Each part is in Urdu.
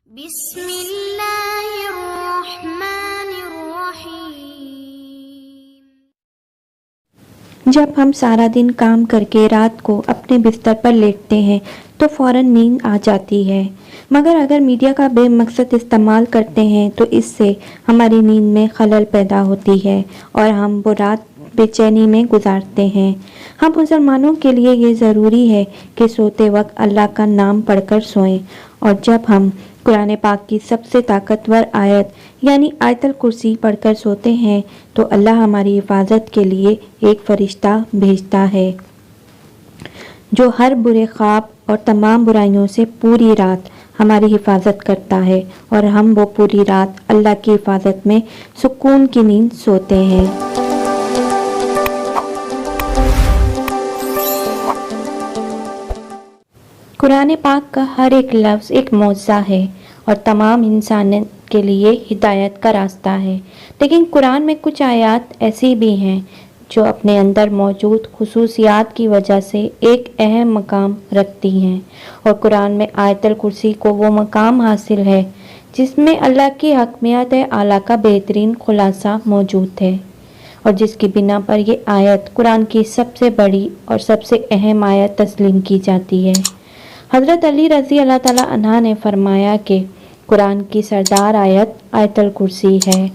بسم اللہ الرحمن الرحیم۔ جب ہم سارا دن کام کر کے رات کو اپنے بستر پر لیٹتے ہیں تو فوراً نیند آ جاتی ہے، مگر اگر میڈیا کا بے مقصد استعمال کرتے ہیں تو اس سے ہماری نیند میں خلل پیدا ہوتی ہے اور ہم وہ رات بے چینی میں گزارتے ہیں۔ ہم مسلمانوں کے لیے یہ ضروری ہے کہ سوتے وقت اللہ کا نام پڑھ کر سوئیں، اور جب ہم قرآن پاک کی سب سے طاقتور آیت یعنی آیت الکرسی پڑھ کر سوتے ہیں تو اللہ ہماری حفاظت کے لیے ایک فرشتہ بھیجتا ہے جو ہر برے خواب اور تمام برائیوں سے پوری رات ہماری حفاظت کرتا ہے، اور ہم وہ پوری رات اللہ کی حفاظت میں سکون کی نیند سوتے ہیں۔ قرآن پاک کا ہر ایک لفظ ایک معجزہ ہے اور تمام انسانیت کے لیے ہدایت کا راستہ ہے، لیکن قرآن میں کچھ آیات ایسی بھی ہیں جو اپنے اندر موجود خصوصیات کی وجہ سے ایک اہم مقام رکھتی ہیں، اور قرآن میں آیت الکرسی کو وہ مقام حاصل ہے جس میں اللہ کی حکمت اعلیٰ کا بہترین خلاصہ موجود ہے، اور جس کی بنا پر یہ آیت قرآن کی سب سے بڑی اور سب سے اہم آیت تسلیم کی جاتی ہے۔ حضرت علی رضی اللہ تعالیٰ عنہ نے فرمایا کہ قرآن کی سردار آیت آیت الکرسی ہے،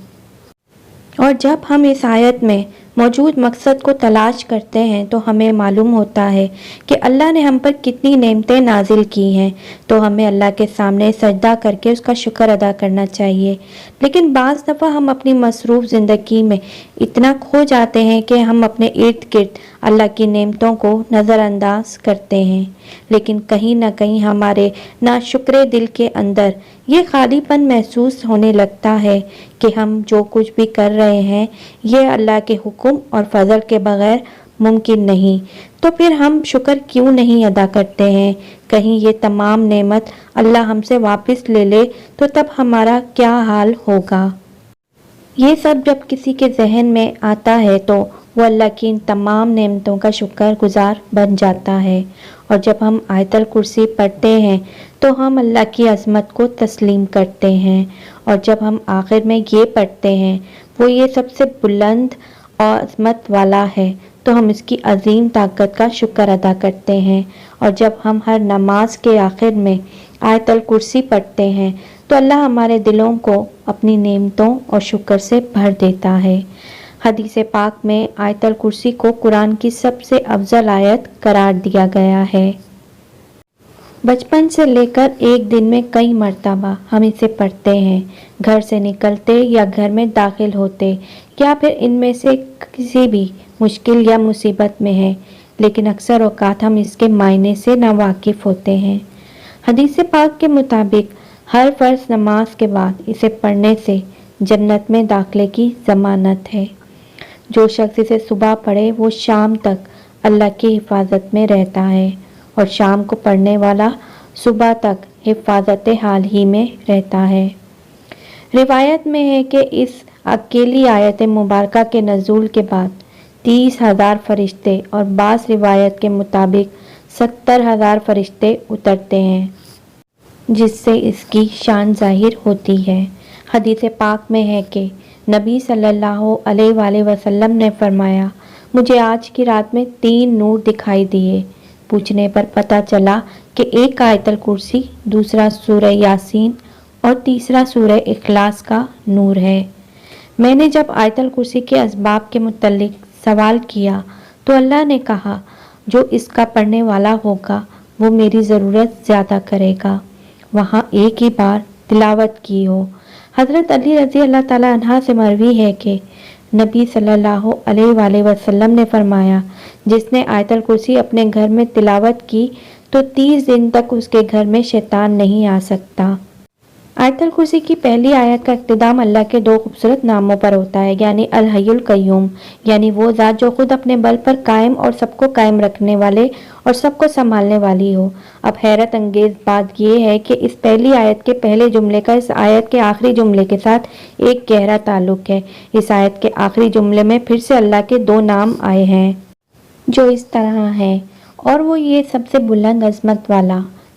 اور جب ہم اس آیت میں موجود مقصد کو تلاش کرتے ہیں تو ہمیں معلوم ہوتا ہے کہ اللہ نے ہم پر کتنی نعمتیں نازل کی ہیں، تو ہمیں اللہ کے سامنے سجدہ کر کے اس کا شکر ادا کرنا چاہیے۔ لیکن بعض دفعہ ہم اپنی مصروف زندگی میں اتنا کھو جاتے ہیں کہ ہم اپنے ارد گرد اللہ کی نعمتوں کو نظر انداز کرتے ہیں، لیکن کہیں نہ کہیں ہمارے ناشکرے دل کے اندر یہ خالی پن محسوس ہونے لگتا ہے کہ ہم جو کچھ بھی کر رہے ہیں یہ اللہ کے حکم اور فضل کے بغیر ممکن نہیں، تو پھر ہم شکر کیوں نہیں ادا کرتے ہیں؟ کہیں یہ تمام نعمت اللہ ہم سے واپس لے لے تو تب ہمارا کیا حال ہوگا؟ یہ سب جب کسی کے ذہن میں آتا ہے تو وہ اللہ کی ان تمام نعمتوں کا شکر گزار بن جاتا ہے، اور جب ہم آیت الکرسی پڑھتے ہیں تو ہم اللہ کی عظمت کو تسلیم کرتے ہیں، اور جب ہم آخر میں یہ پڑھتے ہیں وہ یہ سب سے بلند اور عظمت والا ہے تو ہم اس کی عظیم طاقت کا شکر ادا کرتے ہیں، اور جب ہم ہر نماز کے آخر میں آیت الکرسی پڑھتے ہیں تو اللہ ہمارے دلوں کو اپنی نعمتوں اور شکر سے بھر دیتا ہے۔ حدیث پاک میں آیت الکرسی کو قرآن کی سب سے افضل آیت قرار دیا گیا ہے۔ بچپن سے لے کر ایک دن میں کئی مرتبہ ہم اسے پڑھتے ہیں، گھر سے نکلتے یا گھر میں داخل ہوتے یا پھر ان میں سے کسی بھی مشکل یا مصیبت میں ہے، لیکن اکثر اوقات ہم اس کے معنی سے ناواقف ہوتے ہیں۔ حدیث پاک کے مطابق ہر فرض نماز کے بعد اسے پڑھنے سے جنت میں داخلے کی ضمانت ہے۔ جو شخص اسے صبح پڑھے وہ شام تک اللہ کی حفاظت میں رہتا ہے، اور شام کو پڑھنے والا صبح تک حفاظت حال ہی میں رہتا ہے۔ روایت میں ہے کہ اس اکیلی آیت مبارکہ کے نزول کے بعد 30,000 فرشتے اور بعض روایت کے مطابق 70,000 فرشتے اترتے ہیں، جس سے اس کی شان ظاہر ہوتی ہے۔ حدیث پاک میں ہے کہ نبی صلی اللہ علیہ وآلہ وسلم نے فرمایا، مجھے آج کی رات میں 3 نور دکھائی دیے۔ پوچھنے پر پتہ چلا کہ ایک آیت الکرسی، دوسرا سورہ یاسین اور تیسرا سورہ اخلاص کا نور ہے۔ میں نے جب آیت الکرسی کے اسباب کے متعلق سوال کیا تو اللہ نے کہا، جو اس کا پڑھنے والا ہوگا وہ میری ضرورت زیادہ کرے گا، وہاں ایک ہی بار تلاوت کی ہو۔ حضرت علی رضی اللہ تعالیٰ عنہ سے مروی ہے کہ نبی صلی اللہ علیہ وآلہ وسلم نے فرمایا، جس نے آیت الکرسی اپنے گھر میں تلاوت کی تو 30 دن تک اس کے گھر میں شیطان نہیں آ سکتا۔ آیت الکرسی کی پہلی آیت کا اختتام اللہ کے 2 خوبصورت ناموں پر ہوتا ہے، یعنی الحی القیوم، یعنی وہ ذات جو خود اپنے بل پر قائم اور سب کو قائم رکھنے والے اور سب کو سنبھالنے والی ہو۔ اب حیرت انگیز بات یہ ہے کہ اس پہلی آیت کے پہلے جملے کا اس آیت کے آخری جملے کے ساتھ ایک گہرا تعلق ہے۔ اس آیت کے آخری جملے میں پھر سے اللہ کے 2 نام آئے ہیں جو اس طرح ہیں، اور وہ یہ سب سے بلند عظمت والا،